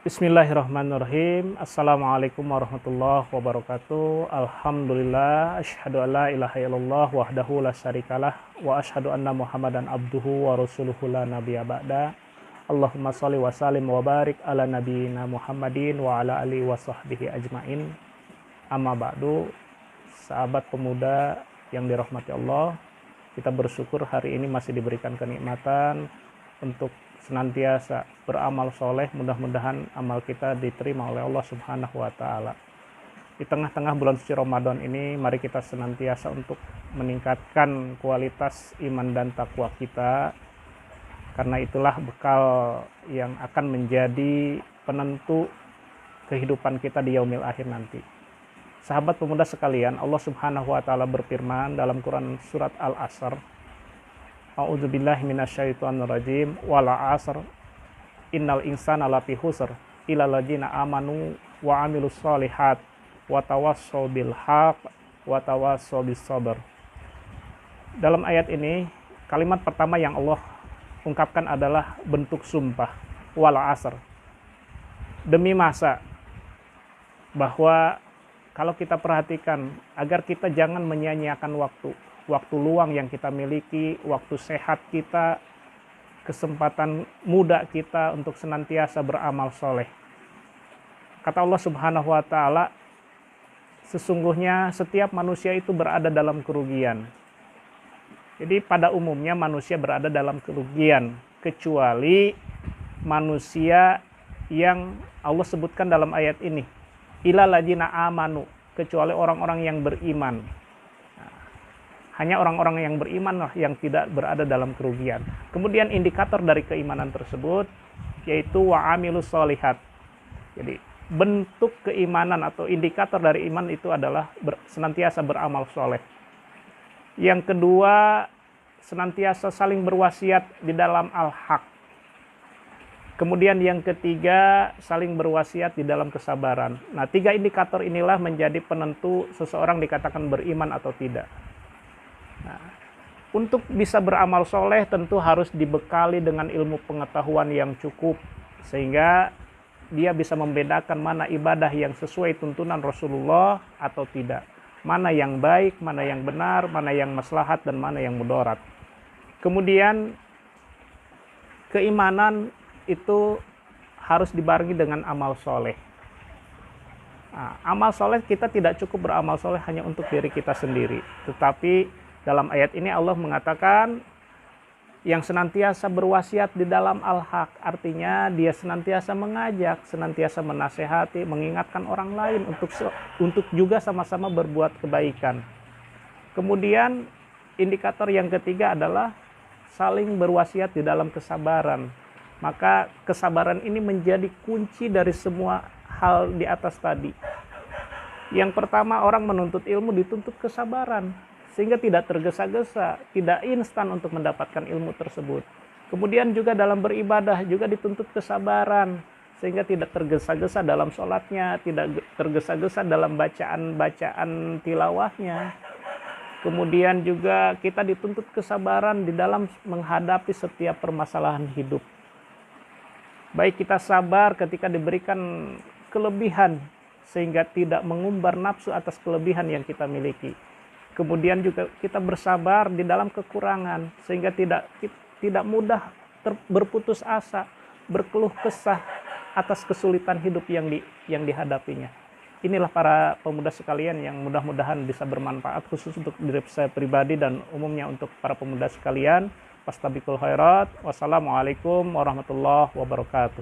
Bismillahirrahmanirrahim. Assalamualaikum warahmatullahi wabarakatuh. Alhamdulillah, asyhadu an la ilaha illallah wahdahu la syarikalah wa asyhadu anna Muhammadan abduhu wa rasuluhu la nabiyya ba'da. Allahumma shalli wa sallim wa barik ala nabiyyina Muhammadin wa ala alihi wa sahbihi ajmain. Amma ba'du. Sahabat pemuda yang dirahmati Allah, kita bersyukur hari ini masih diberikan kenikmatan untuk senantiasa beramal soleh. Mudah-mudahan amal kita diterima oleh Allah Subhanahu wa Ta'ala. Di tengah-tengah bulan suci Ramadan ini, mari kita senantiasa untuk meningkatkan kualitas iman dan takwa kita, karena itulah bekal yang akan menjadi penentu kehidupan kita di yaumil akhir nanti. Sahabat pemuda sekalian, Allah Subhanahu wa Ta'ala berfirman dalam Quran surat Al-Asr, A'udzubillahi minasyaitonirrajim, wal 'asr innal insana lafi khusr illa alladzina amanu wa 'amilus sholihat wa tawassaw bil haqq wa tawassaw bis sabr. Dalam ayat ini, kalimat pertama yang Allah ungkapkan adalah bentuk sumpah, wal 'asr. Demi masa, bahwa kalau kita perhatikan agar kita jangan menyia-nyiakan waktu luang yang kita miliki, waktu sehat kita, kesempatan muda kita untuk senantiasa beramal soleh. Kata Allah Subhanahu wa Ta'ala, sesungguhnya setiap manusia itu berada dalam kerugian. Jadi pada umumnya manusia berada dalam kerugian, kecuali manusia yang Allah sebutkan dalam ayat ini, ilal ladzina amanu, kecuali orang-orang yang beriman. Hanya orang-orang yang beriman lah yang tidak berada dalam kerugian. Kemudian indikator dari keimanan tersebut yaitu wa'amilus sholihat. Jadi bentuk keimanan atau indikator dari iman itu adalah senantiasa beramal soleh. Yang kedua, senantiasa saling berwasiat di dalam al-haq. Kemudian yang ketiga, saling berwasiat di dalam kesabaran. Nah, tiga indikator inilah menjadi penentu seseorang dikatakan beriman atau tidak. Nah, untuk bisa beramal soleh tentu harus dibekali dengan ilmu pengetahuan yang cukup, sehingga dia bisa membedakan mana ibadah yang sesuai tuntunan Rasulullah atau tidak, mana yang baik, mana yang benar, mana yang maslahat, dan mana yang mudarat. Kemudian keimanan itu harus dibarengi dengan amal soleh. Nah, amal soleh, kita tidak cukup beramal soleh hanya untuk diri kita sendiri, tetapi dalam ayat ini Allah mengatakan yang senantiasa berwasiat di dalam al-haq, artinya dia senantiasa mengajak, senantiasa menasehati, mengingatkan orang lain untuk juga sama-sama berbuat kebaikan. Kemudian indikator yang ketiga adalah saling berwasiat di dalam kesabaran. Maka kesabaran ini menjadi kunci dari semua hal di atas tadi. Yang pertama, orang menuntut ilmu dituntut kesabaran, sehingga tidak tergesa-gesa, tidak instan untuk mendapatkan ilmu tersebut. Kemudian juga dalam beribadah juga dituntut kesabaran, sehingga tidak tergesa-gesa dalam sholatnya, tidak tergesa-gesa dalam bacaan tilawahnya. Kemudian juga kita dituntut kesabaran di dalam menghadapi setiap permasalahan hidup. Baik kita sabar ketika diberikan kelebihan, sehingga tidak mengumbar nafsu atas kelebihan yang kita miliki. Kemudian juga kita bersabar di dalam kekurangan, sehingga tidak mudah berputus asa, berkeluh kesah atas kesulitan hidup yang dihadapinya. Inilah para pemuda sekalian yang mudah-mudahan bisa bermanfaat khusus untuk diri saya pribadi dan umumnya untuk para pemuda sekalian. Fastabiqul khairat. Wassalamualaikum warahmatullahi wabarakatuh.